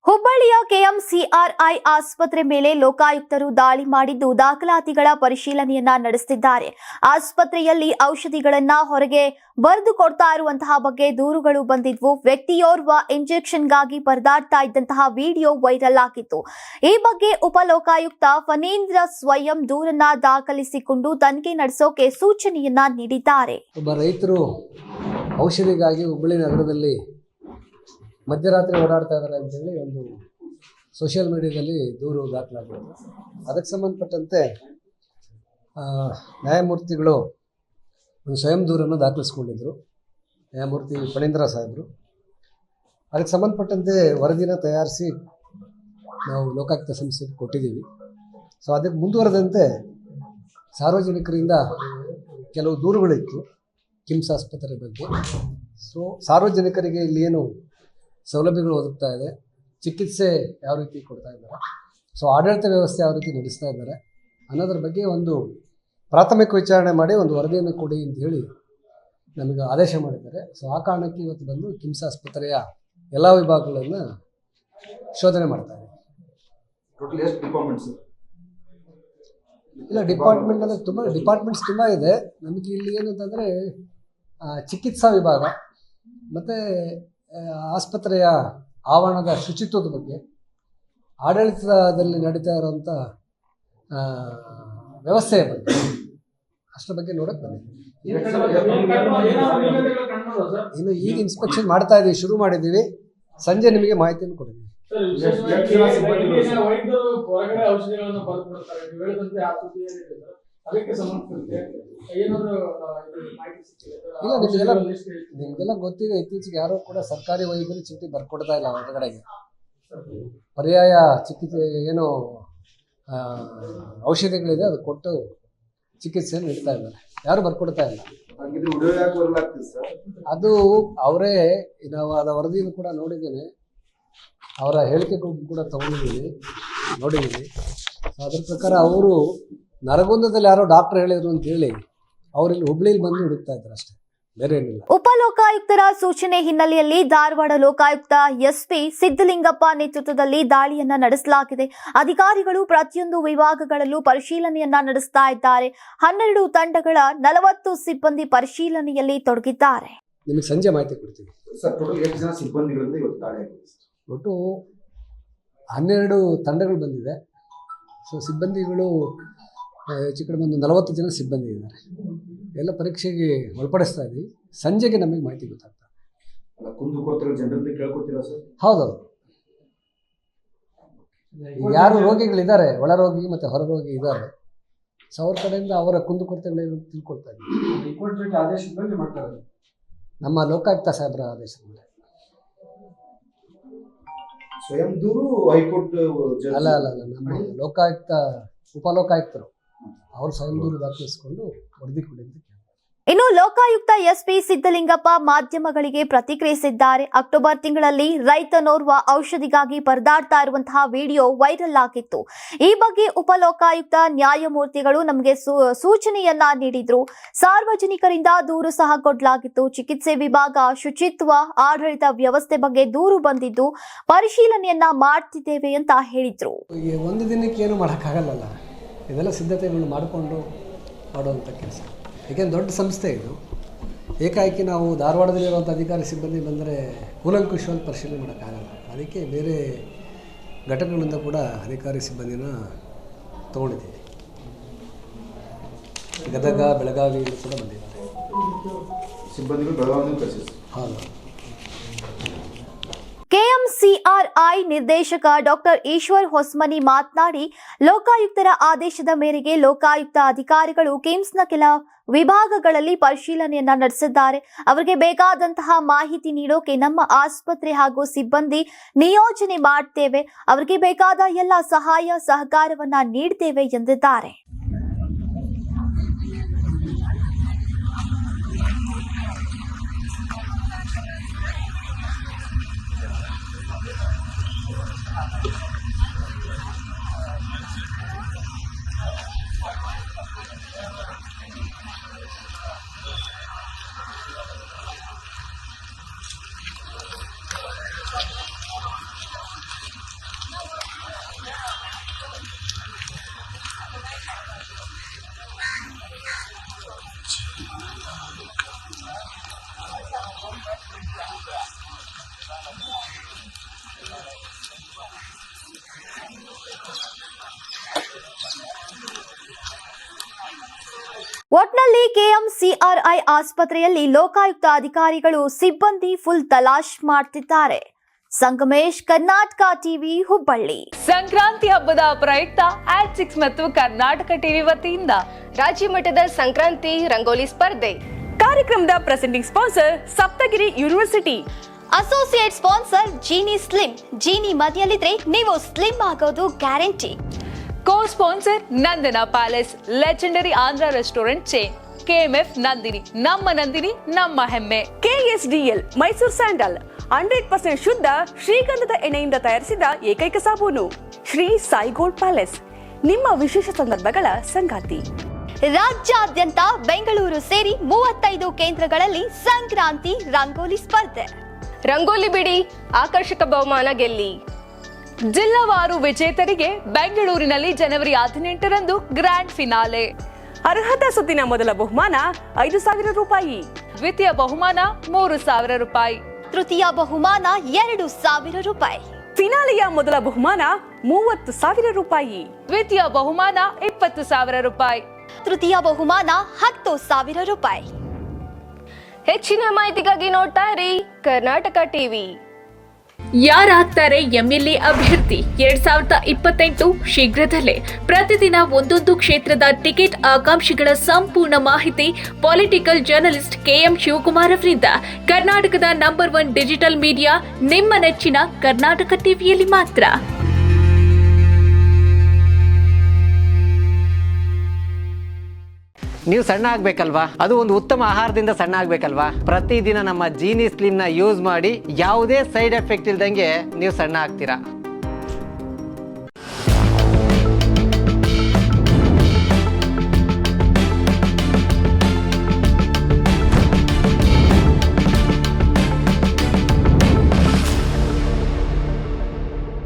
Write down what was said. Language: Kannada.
ಹುಬ್ಬಳ್ಳಿಯ ಕೆಎಂಸಿಆರ್ಐ ಆಸ್ಪತ್ರೆ ಮೇಲೆ ಲೋಕಾಯುಕ್ತರು ದಾಳಿ ಮಾಡಿದ್ದು ದಾಖಲಾತಿಗಳ ಪರಿಶೀಲನೆಯನ್ನ ನಡೆಸುತ್ತಿದ್ದಾರೆ. ಆಸ್ಪತ್ರೆಯಲ್ಲಿ ಔಷಧಿಗಳನ್ನ ಹೊರಗೆ ಬರೆದು ಕೊಡ್ತಾ ಇರುವಂತಹ ಬಗ್ಗೆ ದೂರುಗಳು ಬಂದಿದ್ವು. ವ್ಯಕ್ತಿಯೋರ್ವ ಇಂಜೆಕ್ಷನ್ಗಾಗಿ ಪರದಾಡ್ತಾ ಇದ್ದಂತಹ ವಿಡಿಯೋ ವೈರಲ್ ಆಗಿತ್ತು. ಈ ಬಗ್ಗೆ ಉಪಲೋಕಾಯುಕ್ತ ಫಣೀಂದ್ರ ಸ್ವಯಂ ದೂರನ್ನ ದಾಖಲಿಸಿಕೊಂಡು ತನಿಖೆ ನಡೆಸೋಕೆ ಸೂಚನೆಯನ್ನ ನೀಡಿದ್ದಾರೆ. ಒಬ್ಬ ರೈತರು ಔಷಧಿಗಾಗಿ ಹುಬ್ಬಳ್ಳಿ ನಗರದಲ್ಲಿ ಮಧ್ಯರಾತ್ರಿ ಓಡಾಡ್ತಾ ಇದ್ದಾರೆ ಅಂತೇಳಿ ಒಂದು ಸೋಷಿಯಲ್ ಮೀಡಿಯಾದಲ್ಲಿ ದೂರು ದಾಖಲಾಗಿತ್ತು. ಅದಕ್ಕೆ ಸಂಬಂಧಪಟ್ಟಂತೆ ನ್ಯಾಯಮೂರ್ತಿಗಳು ಒಂದು ಸ್ವಯಂ ದೂರನ್ನು ದಾಖಲಿಸ್ಕೊಂಡಿದ್ದರು. ನ್ಯಾಯಮೂರ್ತಿ ಫಣೀಂದ್ರ ಸಾಹೇಬರು ಅದಕ್ಕೆ ಸಂಬಂಧಪಟ್ಟಂತೆ ವರದಿನ ತಯಾರಿಸಿ ನಾವು ಲೋಕಾಯುಕ್ತ ಸಂಸ್ಥೆಗೆ ಕೊಟ್ಟಿದ್ದೀವಿ. ಸೊ ಅದಕ್ಕೆ ಮುಂದುವರೆದಂತೆ ಸಾರ್ವಜನಿಕರಿಂದ ಕೆಲವು ದೂರುಗಳಿತ್ತು ಕಿಮ್ಸ್ ಆಸ್ಪತ್ರೆ ಬಗ್ಗೆ. ಸೊ ಸಾರ್ವಜನಿಕರಿಗೆ ಇಲ್ಲಿ ಏನು ಸೌಲಭ್ಯಗಳು ಒದಗ್ತಾ ಇದೆ, ಚಿಕಿತ್ಸೆ ಯಾವ ರೀತಿ ಕೊಡ್ತಾ ಇದ್ದಾರೆ, ಸೊ ಆಡಳಿತ ವ್ಯವಸ್ಥೆ ಯಾವ ರೀತಿ ನಡೆಸ್ತಾ ಇದ್ದಾರೆ ಅನ್ನೋದ್ರ ಬಗ್ಗೆ ಒಂದು ಪ್ರಾಥಮಿಕ ವಿಚಾರಣೆ ಮಾಡಿ ಒಂದು ವರದಿಯನ್ನು ಕೊಡಿ ಅಂತ ಹೇಳಿ ನಮಗೆ ಆದೇಶ ಮಾಡಿದ್ದಾರೆ. ಸೊ ಆ ಕಾರಣಕ್ಕೆ ಇವತ್ತು ಬಂದು ಕಿಮ್ಸ್ ಆಸ್ಪತ್ರೆಯ ಎಲ್ಲ ವಿಭಾಗಗಳನ್ನು ಶೋಧನೆ ಮಾಡ್ತಾ ಇದ್ದೀವಿ. ಇಲ್ಲ, ಡಿಪಾರ್ಟ್ಮೆಂಟ್ ಅಂದರೆ ಡಿಪಾರ್ಟ್ಮೆಂಟ್ಸ್ ತುಂಬ ಇದೆ. ನಮಗೆ ಇಲ್ಲಿ ಏನಂತಂದರೆ ಚಿಕಿತ್ಸಾ ವಿಭಾಗ ಮತ್ತು ಆಸ್ಪತ್ರೆಯ ಆವರಣದ ಶುಚಿತ್ವದ ಬಗ್ಗೆ, ಆಡಳಿತದಲ್ಲಿ ನಡೀತಾ ಇರೋಂಥ ವ್ಯವಸ್ಥೆಯ ಬಗ್ಗೆ, ಅಷ್ಟರ ಬಗ್ಗೆ ನೋಡೋಕ್ಕೆ ಬಂದಿದ್ದೀವಿ. ಇನ್ನು ಈಗ ಇನ್ಸ್ಪೆಕ್ಷನ್ ಮಾಡ್ತಾ ಇದ್ದೀವಿ, ಶುರು ಮಾಡಿದ್ದೀವಿ. ಸಂಜೆ ನಿಮಗೆ ಮಾಹಿತಿಯನ್ನು ಕೊಡ್ತೀವಿ. ಇಲ್ಲ, ನಿಮಗೆಲ್ಲ ಗೊತ್ತಿದೆ, ಇತ್ತೀಚೆಗೆ ಯಾರು ಕೂಡ ಸರ್ಕಾರಿ ವೈದ್ಯರು ಚೀಟಿ ಬರ್ಕೊಡ್ತಾ ಇಲ್ಲ ಹೊರಗಡೆಗೆ. ಪರ್ಯಾಯ ಚಿಕಿತ್ಸೆ ಏನು ಔಷಧಿಗಳಿದೆ ಅದು ಕೊಟ್ಟು ಚಿಕಿತ್ಸೆ ನೀಡ್ತಾ ಇದ್ದಾರೆ, ಯಾರು ಬರ್ಕೊಡ್ತಾ ಇಲ್ಲ. ಅದು ಅವರೇ, ನಾವು ಅದರ ವರದಿಯನ್ನು ಕೂಡ ನೋಡಿದ್ದೀನಿ, ಅವರ ಹೇಳಿಕೆ ಕೂಡ ತಗೊಂಡಿದ್ದೀನಿ, ನೋಡಿದ್ದೀನಿ. ಅದ್ರ ಪ್ರಕಾರ ಅವರು ನರಗುಂದದಲ್ಲಿ ಯಾರೋ ಡಾಕ್ಟರ್ ಹೇಳಿದ್ರು ಅಂತ ಹೇಳಿ ಅವರಿಲ್ಲಿ ಹುಬ್ಳಿಲಿ ಬಂದು ಹುಡುಕ್ತಾ ಇದ್ದಾರೆ, ಅಷ್ಟೇ, ಬೇರೆ ಏನಿಲ್ಲ. ಉಪಲೋಕಾಯುಕ್ತರ ಸೂಚನೆ ಹಿನ್ನೆಲೆಯಲ್ಲಿ ಧಾರವಾಡ ಲೋಕಾಯುಕ್ತ ಎಸ್ಪಿ ಸಿದ್ದಲಿಂಗಪ್ಪ ನೇತೃತ್ವದಲ್ಲಿ ದಾಳಿಯನ್ನ ನಡೆಸಲಾಗಿದೆ. ಅಧಿಕಾರಿಗಳು ಪ್ರತಿಯೊಂದು ವಿಭಾಗಗಳಲ್ಲೂ ಪರಿಶೀಲನೆಯನ್ನ ನಡೆಸ್ತಾ ಇದ್ದಾರೆ. 12 ತಂಡಗಳ 40 ಸಿಬ್ಬಂದಿ ಪರಿಶೀಲನೆಯಲ್ಲಿ ತೊಡಗಿದ್ದಾರೆ. ನಿಮಗೆ ಸಂಜೆ ಮಾಹಿತಿ ಕೊಡ್ತೀವಿ. ಒಟ್ಟು 12 ತಂಡಗಳು ಬಂದಿದೆ. ಸೊ ಸಿಬ್ಬಂದಿಗಳು ಹೆಚ್ಚು ಕಡಿಮೆ ಒಂದು 40 ಜನ ಸಿಬ್ಬಂದಿ ಇದ್ದಾರೆ. ಎಲ್ಲ ಪರೀಕ್ಷೆಗೆ ಒಳಪಡಿಸ್ತಾ ಇದ್ದೀವಿ. ಸಂಜೆಗೆ ನಮಗೆ ಮಾಹಿತಿ ಗೊತ್ತಾಗ್ತದೆ. ಹೌದೌದು, ಯಾರು ರೋಗಿಗಳಿದ್ದಾರೆ, ಒಳ ರೋಗಿ ಮತ್ತು ಹೊರ ರೋಗಿ ಇದ್ದಾರೆ, ಸೊ ಅವ್ರ ಕಡೆಯಿಂದ ಅವರ ಕುಂದುಕೊರತೆಗಳನ್ನು ತಿಳ್ಕೊಳ್ತಾ ಇದ್ದೀವಿ. ನಮ್ಮ ಲೋಕಾಯುಕ್ತ ಸಾಹೇಬರ ಆದೇಶದ ಮೇಲೆ. ಸ್ವಯಂ ದೂರು ಹೈಕೋರ್ಟ್ ಅಲ್ಲ, ನಮ್ಮ ಲೋಕಾಯುಕ್ತ ಉಪಲೋಕಾಯುಕ್ತರು ಅವರು ಸ್ವಯಂ ದೂರು ದಾಖಲಿಸಿಕೊಂಡು ವರದಿ ಕೊಡಿ ಅಂತ. ಇನ್ನು ಲೋಕಾಯುಕ್ತ ಎಸ್ಪಿ ಸಿದ್ದಲಿಂಗಪ್ಪ ಮಾಧ್ಯಮಗಳಿಗೆ ಪ್ರತಿಕ್ರಿಯಿಸಿದ್ದಾರೆ. ಅಕ್ಟೋಬರ್ ತಿಂಗಳಲ್ಲಿ ರೈತನೋರ್ವ ಔಷಧಿಗಾಗಿ ಪರದಾಡ್ತಾ ಇರುವಂತಹ ವಿಡಿಯೋ ವೈರಲ್ ಆಗಿತ್ತು. ಈ ಬಗ್ಗೆ ಉಪಲೋಕಾಯುಕ್ತ ನ್ಯಾಯಮೂರ್ತಿಗಳು ನಮಗೆ ಸೂಚನೆಯನ್ನ ನೀಡಿದ್ರು. ಸಾರ್ವಜನಿಕರಿಂದ ದೂರು ಸಹ ಕೊಡಲಾಗಿತ್ತು. ಚಿಕಿತ್ಸೆ ವಿಭಾಗ, ಶುಚಿತ್ವ, ಆಡಳಿತ ವ್ಯವಸ್ಥೆ ಬಗ್ಗೆ ದೂರು ಬಂದಿದ್ದು ಪರಿಶೀಲನೆಯನ್ನ ಮಾಡ್ತಿದ್ದೇವೆ ಅಂತ ಹೇಳಿದ್ರು. ಒಂದು ದಿನಕ್ಕೆ ಏನು ಮಾಡೋಕ್ಕಾಗಲ್ಲ, ಇದೆಲ್ಲ ಸಿದ್ಧತೆಗಳನ್ನು ಮಾಡಿಕೊಂಡು ಮಾಡುವಂಥ ಕೆಲಸ. ಏಕೆಂದರೆ ದೊಡ್ಡ ಸಂಸ್ಥೆ ಇದು. ಏಕಾಏಕಿ ನಾವು ಧಾರವಾಡದಲ್ಲಿರುವಂಥ ಅಧಿಕಾರಿ ಸಿಬ್ಬಂದಿ ಬಂದರೆ ಕೂಲಂಕುಷವಾಗಿ ಪರಿಶೀಲನೆ ಮಾಡೋಕ್ಕಾಗಲ್ಲ. ಅದಕ್ಕೆ ಬೇರೆ ಘಟಕಗಳಿಂದ ಕೂಡ ಅಧಿಕಾರಿ ಸಿಬ್ಬಂದಿನ ತೊಗೊಂಡಿದ್ದೀವಿ. ಗದಗ, ಬೆಳಗಾವಿಯಿಂದ ಕೂಡ ಬಂದಿದ್ದಾರೆ ಸಿಬ್ಬಂದಿಗಳು. ಬೆಳಗಾವಿ ಹೌದು. ಕೆಎಂಸಿಆರ್ಐ ನಿರ್ದೇಶಕ ಡಾಕ್ಟರ್ ಈಶ್ವರ್ ಹೊಸ್ಮನಿ ಮಾತನಾಡಿ, ಲೋಕಾಯುಕ್ತರ ಆದೇಶದ ಮೇರೆಗೆ ಲೋಕಾಯುಕ್ತ ಅಧಿಕಾರಿಗಳು ಕಿಮ್ಸ್ನ ಕೆಲ ವಿಭಾಗಗಳಲ್ಲಿ ಪರಿಶೀಲನೆಯನ್ನ ನಡೆಸಿದ್ದಾರೆ. ಅವರಿಗೆ ಬೇಕಾದಂತಹ ಮಾಹಿತಿ ನೀಡೋಕೆ ನಮ್ಮ ಆಸ್ಪತ್ರೆ ಹಾಗೂ ಸಿಬ್ಬಂದಿ ನಿಯೋಜನೆ ಮಾಡ್ತೇವೆ. ಅವರಿಗೆ ಬೇಕಾದ ಎಲ್ಲ ಸಹಾಯ ಸಹಕಾರವನ್ನ ನೀಡ್ತೇವೆ ಎಂದಿದ್ದಾರೆ. ಕೆಎಂಸಿಆರ್ಐ ಆಸ್ಪತ್ರೆಯಲ್ಲಿ ಲೋಕಾಯುಕ್ತ ಅಧಿಕಾರಿಗಳು ಸಿಬ್ಬಂದಿ ಫುಲ್ ತಲಾಶ್ ಮಾಡ್ತಿದ್ದಾರೆ. ಸಂಗಮೇಶ್, ಕರ್ನಾಟಕ ಟಿವಿ, ಹುಬ್ಬಳ್ಳಿ. ಸಂಕ್ರಾಂತಿ ಹಬ್ಬದ ಪ್ರಯುಕ್ತ ಆಡ್6 ಮತ್ತು ಕರ್ನಾಟಕ ಟಿವಿ ವತಿಯಿಂದ ರಾಜ್ಯ ಮಟ್ಟದ ಸಂಕ್ರಾಂತಿ ರಂಗೋಲಿ ಸ್ಪರ್ಧೆ. ಕಾರ್ಯಕ್ರಮದ presenting sponsor Saptagiri university. Associate sponsor Jeeni slim. Jeeni ಮನೆಯಲ್ಲಿದ್ರೆ ನೀವು ಸ್ಲಿಮ್ ಆಗೋದು guarantee. Co sponsor Nandana palace, legendary Andhra restaurant chain. KMF Nandini, ನಮ್ಮ ಹೆಮ್ಮೆ. KSDL ಮೈಸೂರು ಸ್ಯಾಂಡಲ್ 100% ಶುದ್ಧ ಶ್ರೀಗಂಧದ ಎಣ್ಣೆಯಿಂದ ತಯಾರಿಸಿದ ಏಕೈಕ ಸಾಬೂನು. ಶ್ರೀ ಸಾಯಿ ಗೋಲ್ಡ್ ಪ್ಯಾಲೇಸ್, ನಿಮ್ಮ ವಿಶೇಷ ಸಂದರ್ಭಗಳ ಸಂಗಾತಿ. ರಾಜ್ಯಾದ್ಯಂತ ಬೆಂಗಳೂರು ಸೇರಿ 35 ಕೇಂದ್ರಗಳಲ್ಲಿ ಸಂಕ್ರಾಂತಿ ರಂಗೋಲಿ ಸ್ಪರ್ಧೆ. ರಂಗೋಲಿ ಬಿಡಿ, ಆಕರ್ಷಕ ಬಹುಮಾನ ಗೆಲ್ಲಿ. ಜಿಲ್ಲಾವಾರು ವಿಜೇತರಿಗೆ ಬೆಂಗಳೂರಿನಲ್ಲಿ ಜನವರಿ 18ರಂದು ಗ್ರ್ಯಾಂಡ್ ಫಿನಾಲೆ. ಅರ್ಹತಾ ಸುತ್ತಿನ ಮೊದಲ ಬಹುಮಾನ 5,000 ರೂಪಾಯಿ. ದ್ವಿತೀಯ ಬಹುಮಾನ 3,000 ರೂಪಾಯಿ. ತೃತೀಯ ಬಹುಮಾನ 2,000 ರೂಪಾಯಿ. ಫಿನಾಲೆಯ ಮೊದಲ ಬಹುಮಾನ 30,000 ರೂಪಾಯಿ. ದ್ವಿತೀಯ ಬಹುಮಾನ 20,000 ರೂಪಾಯಿ. ತೃತೀಯ ಬಹುಮಾನ 10,000 ರೂಪಾಯಿ. ಹೆಚ್ಚಿನ ಮಾಹಿತಿಗಾಗಿ ನೋಡ್ತಾ ಇರಿ ಕರ್ನಾಟಕ ಟಿವಿ. ಯಾರಾಗ್ತಾರೆ ಎಂಎಲ್ಎ ಅಭ್ಯರ್ಥಿ 2028 ಶೀಘ್ರದಲ್ಲೇ. ಪ್ರತಿದಿನ ಒಂದೊಂದು ಕ್ಷೇತ್ರದ ಟಿಕೆಟ್ ಆಕಾಂಕ್ಷಿಗಳ ಸಂಪೂರ್ಣ ಮಾಹಿತಿ ಪೊಲಿಟಿಕಲ್ ಜರ್ನಲಿಸ್ಟ್ KM ಶಿವಕುಮಾರ್ ಅವರಿಂದ. ಕರ್ನಾಟಕದ ನಂಬರ್ 1 ಡಿಜಿಟಲ್ ಮೀಡಿಯಾ ನಿಮ್ಮ ನೆಚ್ಚಿನ ಕರ್ನಾಟಕ ಟಿವಿಯಲ್ಲಿ ಮಾತ್ರ. ನೀವು ಸಣ್ಣ ಆಗ್ಬೇಕಲ್ವಾ? ಅದು ಒಂದು ಉತ್ತಮ ಆಹಾರದಿಂದ ಸಣ್ಣ ಆಗ್ಬೇಕಲ್ವಾ? ಪ್ರತಿದಿನ ನಮ್ಮ ಜೀನಿ ಸ್ಲಿಮ್ನ ಯೂಸ್ ಮಾಡಿ ಯಾವುದೇ ಸೈಡ್ ಎಫೆಕ್ಟ್ ಇಲ್ದಂಗೆ ನೀವು ಸಣ್ಣ ಆಗ್ತೀರಾ.